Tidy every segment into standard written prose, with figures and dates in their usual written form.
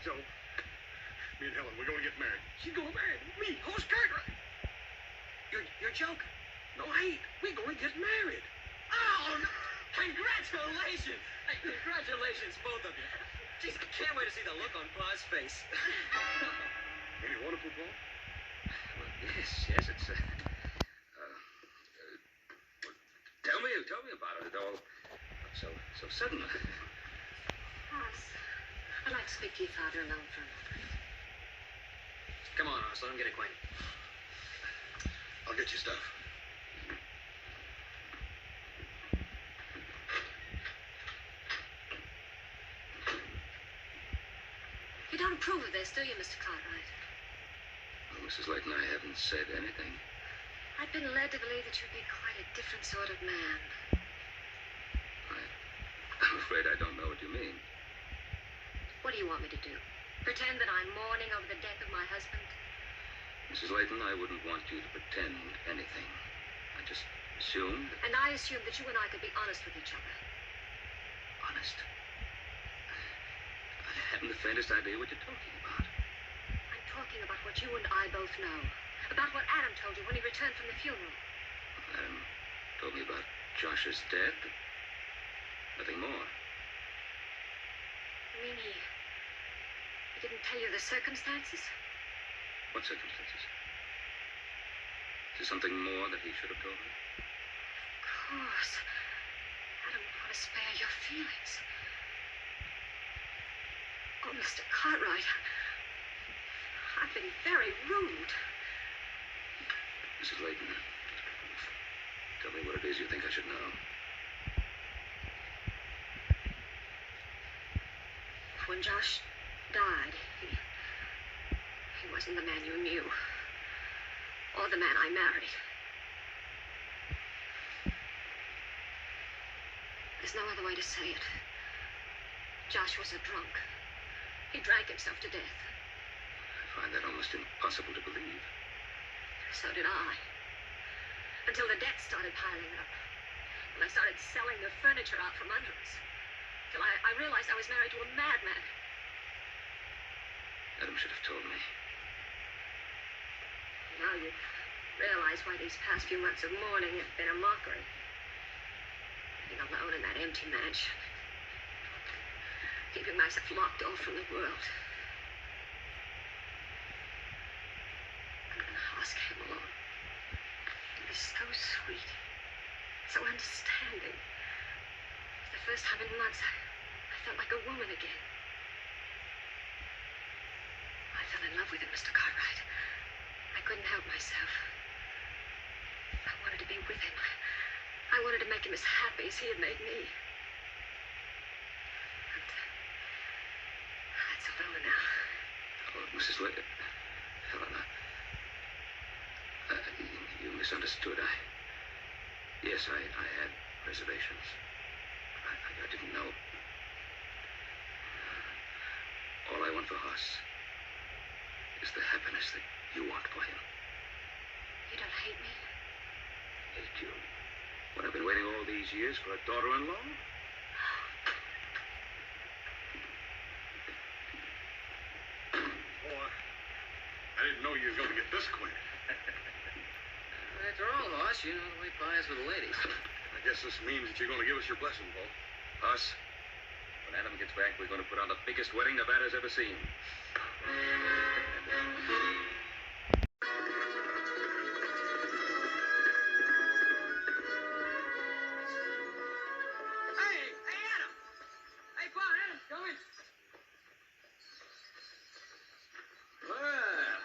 So, me and Helen, we're going to get married. She's going to marry me, horse Cartwright. You're joking. No, I ain't. We're going to get married. Oh, no. Congratulations. Hey, congratulations, both of you. Jeez, I can't wait to see the look on Pa's face. Ain't it wonderful, Paul? Well, yes, it's, tell me about it. It all so sudden. Hoss, I'd like to speak to your father alone for a moment. Come on, Hoss, let him get acquainted. I'll get you stuff. You don't approve of this, do you, Mr. Cartwright? Well, Mrs. Layton, I haven't said anything. I've been led to believe that you'd be quite a different sort of man. I'm afraid I don't know what you mean. What do you want me to do? Pretend that I'm mourning over the death of my husband? Mrs. Layton, I wouldn't want you to pretend anything. I just assumed... And I assumed that you and I could be honest with each other. Honest? I haven't the faintest idea what you're talking about. I'm talking about what you and I both know. About what Adam told you when he returned from the funeral. Adam told me about Josh's death. Nothing more. You mean he didn't tell you the circumstances? What circumstances? Is there something more that he should have told me? Of course. Adam would want to spare your feelings. Oh, Mr. Cartwright, I've been very rude. Mrs. Layton, tell me what it is you think I should know. When Josh died, he wasn't the man you knew. Or the man I married. There's no other way to say it. Josh was a drunk. He drank himself to death. I find that almost impossible to believe. So did I. Until the debt started piling up. And I started selling the furniture out from under us. Till I realized I was married to a madman. Adam should have told me. Now you realize why these past few months of mourning have been a mockery. Being alone in that empty mansion. Keeping myself locked off from the world. And then Hoss came along. He was so sweet. So understanding. For the first time in months, I felt like a woman again. I fell in love with him, Mr. Cartwright. I couldn't help myself. I wanted to be with him. I wanted to make him as happy as he had made me. And it's all over now. Oh, Mrs. Layton, Helena, you misunderstood. Yes, I had reservations. I didn't know. All I want for Hoss is the happiness that you want for him. You don't hate me? Hate you? When I've been waiting all these years for a daughter-in-law? Boy, I didn't know you were going to get this quick. After all, Hoss, you know the way Pa is with the ladies. I guess this means that you're going to give us your blessing, Paul. Hoss, when Adam gets back, we're going to put on the biggest wedding Nevada's ever seen. Hey, Adam! Hey, Pa, Adam, come in. Well,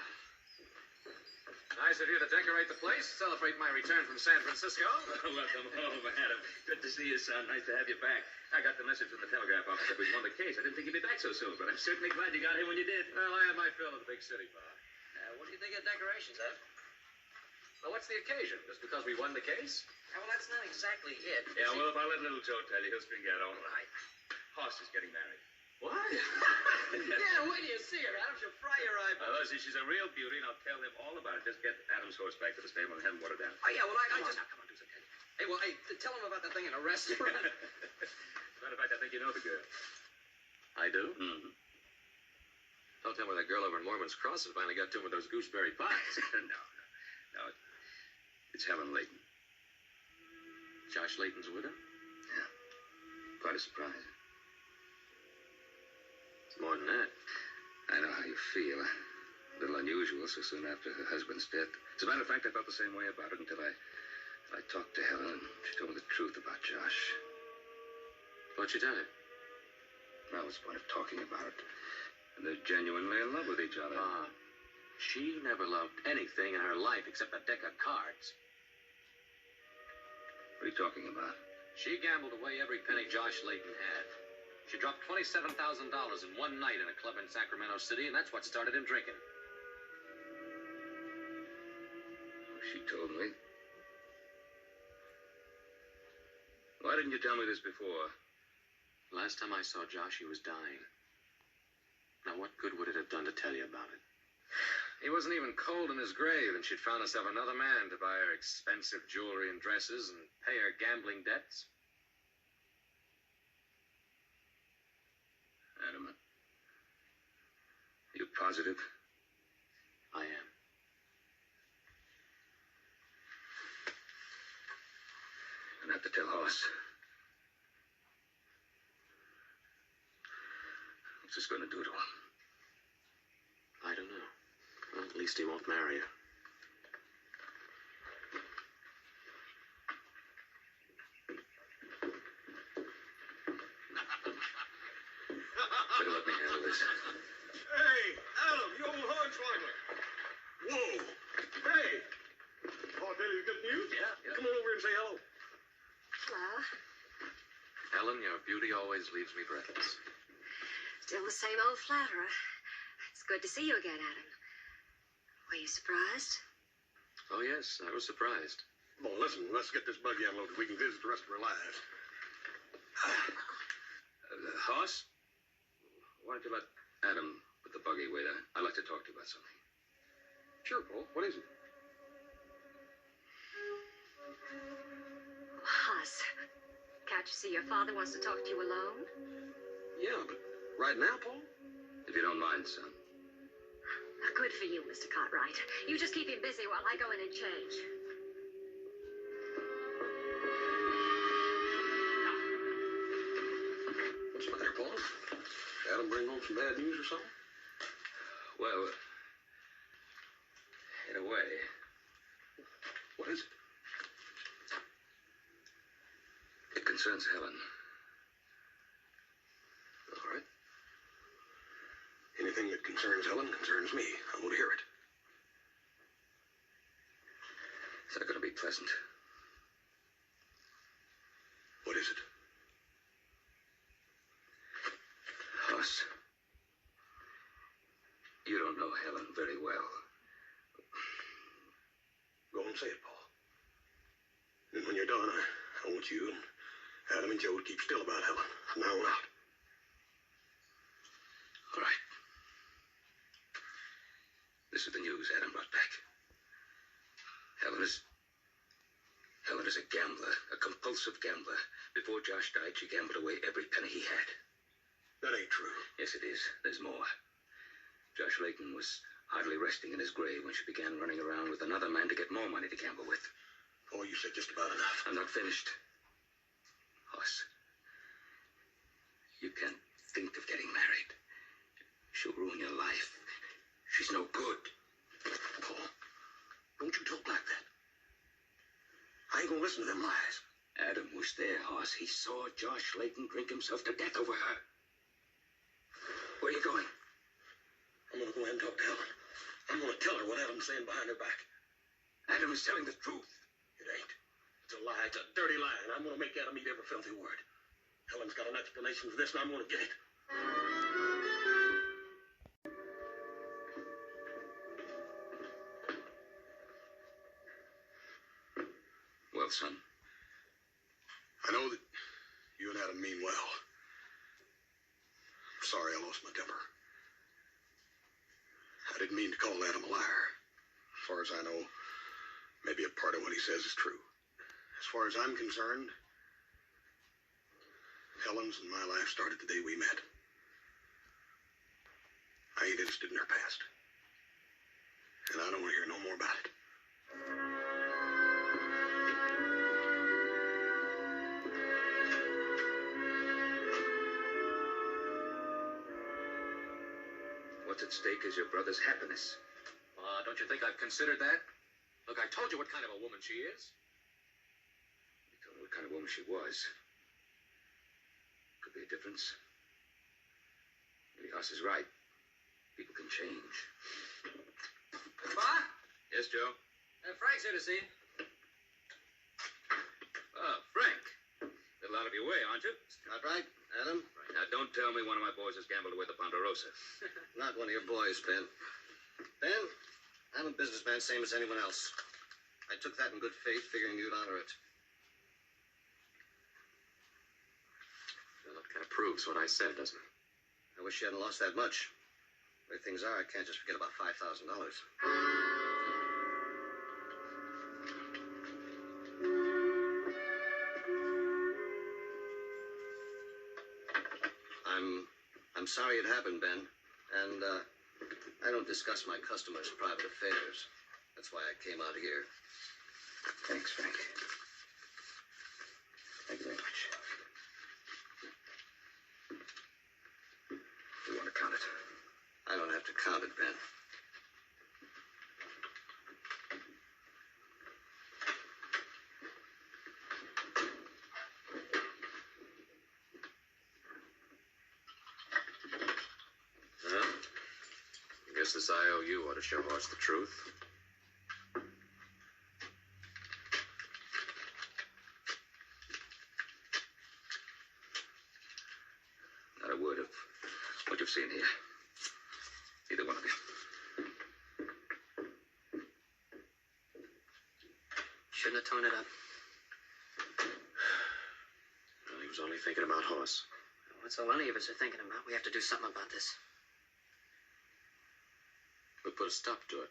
nice of you to decorate the place, celebrate my return from San Francisco. Welcome home, Adam. Good to see you, son. Nice to have you back. I got the message from the telegraph office that we won the case. I didn't think you'd be back so soon, but I'm certainly glad you got here when you did. Well, I had my fill of the big city, Pa. What do you think of decorations, Adam? Well, what's the occasion? Just because we won the case? Well, that's not exactly it. Yeah, well, if I let Little Joe tell you, he'll string you out all right. Hoss is getting married. What? Yeah, wait till you see her, Adam. She'll fry your eyeballs. Oh, see, she's a real beauty, and I'll tell him all about it. Just get Adam's horse back to the stable and have him watered down. Oh, yeah, well, I just... Come on, do something. Hey, well, hey, tell him about the thing in a restaurant. As a matter of fact, I think you know the girl. I do? Mm-hmm. Don't tell me that girl over in Mormon's Cross has finally got to him with those gooseberry pies. No. It's Helen Layton. Josh Layton's widow? Yeah. Quite a surprise. It's more than that. I know how you feel. A little unusual so soon after her husband's death. As a matter of fact, I felt the same way about it until I talked to Helen and she told me the truth about Josh. What'd she tell you? Now, what's the point of talking about it? And they're genuinely in love with each other. She never loved anything in her life except a deck of cards. What are you talking about? She gambled away every penny Josh Layton had. She dropped $27,000 in one night in a club in Sacramento City, and that's what started him drinking. She told me. Why didn't you tell me this before? Last time I saw Josh, he was dying. Now, what good would it have done to tell you about it? He wasn't even cold in his grave, and she'd found herself another man to buy her expensive jewelry and dresses and pay her gambling debts. Adam, are you positive? I am. You're gonna have to tell Hoss. What's this gonna do to him? I don't know. Well, at least he won't marry her. Better let me handle this. Hey, Adam, you old hornswoggle. Whoa. Hey. Oh, I tell you good news? Yeah. Come on over and say hello. Hello. Helen, your beauty always leaves me breathless. Still the same old flatterer. It's good to see you again, Adam. Were you surprised? Oh, yes, I was surprised. Well, listen, let's get this buggy unloaded. We can visit the rest of our lives. Hoss? Why don't you let Adam put the buggy away there? I'd like to talk to you about something. Sure, Paul. What is it? Hoss, can't you see your father wants to talk to you alone? Yeah, but right now, Paul? If you don't mind, son. Good for you, Mr. Cartwright. You just keep him busy while I go in and change. What's the matter, Paul? Adam bring home some bad news or something? Well, in a way. What is it? It concerns Helen. All right. Anything that concerns Helen concerns me. I want to hear it. It's not going to be pleasant. What is it? Hoss, you don't know Helen very well. Go and say it, Paul. And when you're done, I want you and Adam and Joe to keep still about Helen from now on out. All right. This is the news Adam brought back. Helen is a gambler, a compulsive gambler. Before Josh died, she gambled away every penny he had. That ain't true. Yes, it is. There's more. Josh Layton was hardly resting in his grave when she began running around with another man to get more money to gamble with. Oh, you said just about enough. I'm not finished. Hoss, you can't think of getting married. She'll ruin your life. She's no good. Paul, don't you talk like that. I ain't gonna listen to them lies. Adam was there, Hoss. He saw Josh Layton drink himself to death over her. Where are you going? I'm gonna go ahead and talk to Helen. I'm gonna tell her what Adam's saying behind her back. Adam is telling the truth. It ain't. It's a lie. It's a dirty lie, and I'm gonna make Adam eat every filthy word. Helen's got an explanation for this, and I'm gonna get it. Well, son, I know that you and Adam mean well. I'm sorry I lost my temper. I didn't mean to call Adam a liar. As far as I know, maybe a part of what he says is true. As far as I'm concerned, Helen's and my life started the day we met. I ain't interested in her past. And I don't want to hear no more about it. What's at stake is your brother's happiness. Don't you think I've considered that? Look, I told you what kind of a woman she is. You told me what kind of woman she was. Could be a difference. Maybe Hoss is right. People can change. Ma? Yes, Joe? Frank's here to see you. Oh, Frank. Little out of your way, aren't you? Not right, Adam? Now, don't tell me one of my boys has gambled away the Ponderosa. Not one of your boys, Ben. Ben, I'm a businessman, same as anyone else. I took that in good faith, figuring you'd honor it. Well, that kind of proves what I said, doesn't it? I wish you hadn't lost that much. The way things are, I can't just forget about $5,000. I'm sorry it happened, Ben. And, I don't discuss my customers' private affairs. That's why I came out here. Thanks, Frank. Thank you very much. You want to count it? I don't have to count it, Ben. Well, I guess this IOU ought to show Hoss the truth. Not a word of what you've seen here. Either one of you. Shouldn't have torn it up. Well, he was only thinking about Hoss. That's all any of us are thinking about. We have to do something about this. We'll put a stop to it.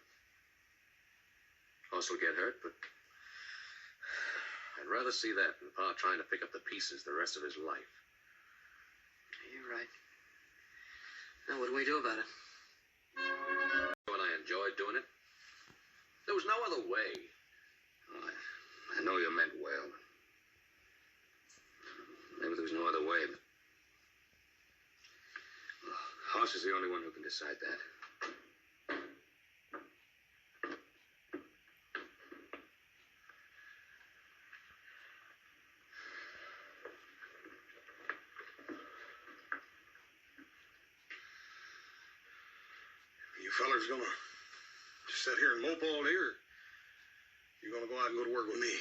Hoss will get hurt, but I'd rather see that than Pa trying to pick up the pieces the rest of his life. You're right. Now, what do we do about it? When I enjoyed doing it, there was no other way. Oh, I know you meant well. Maybe there was no other way, but Hoss is the only one who can decide that. You fellers gonna just sit here and mope all day, or you gonna go out and go to work with me?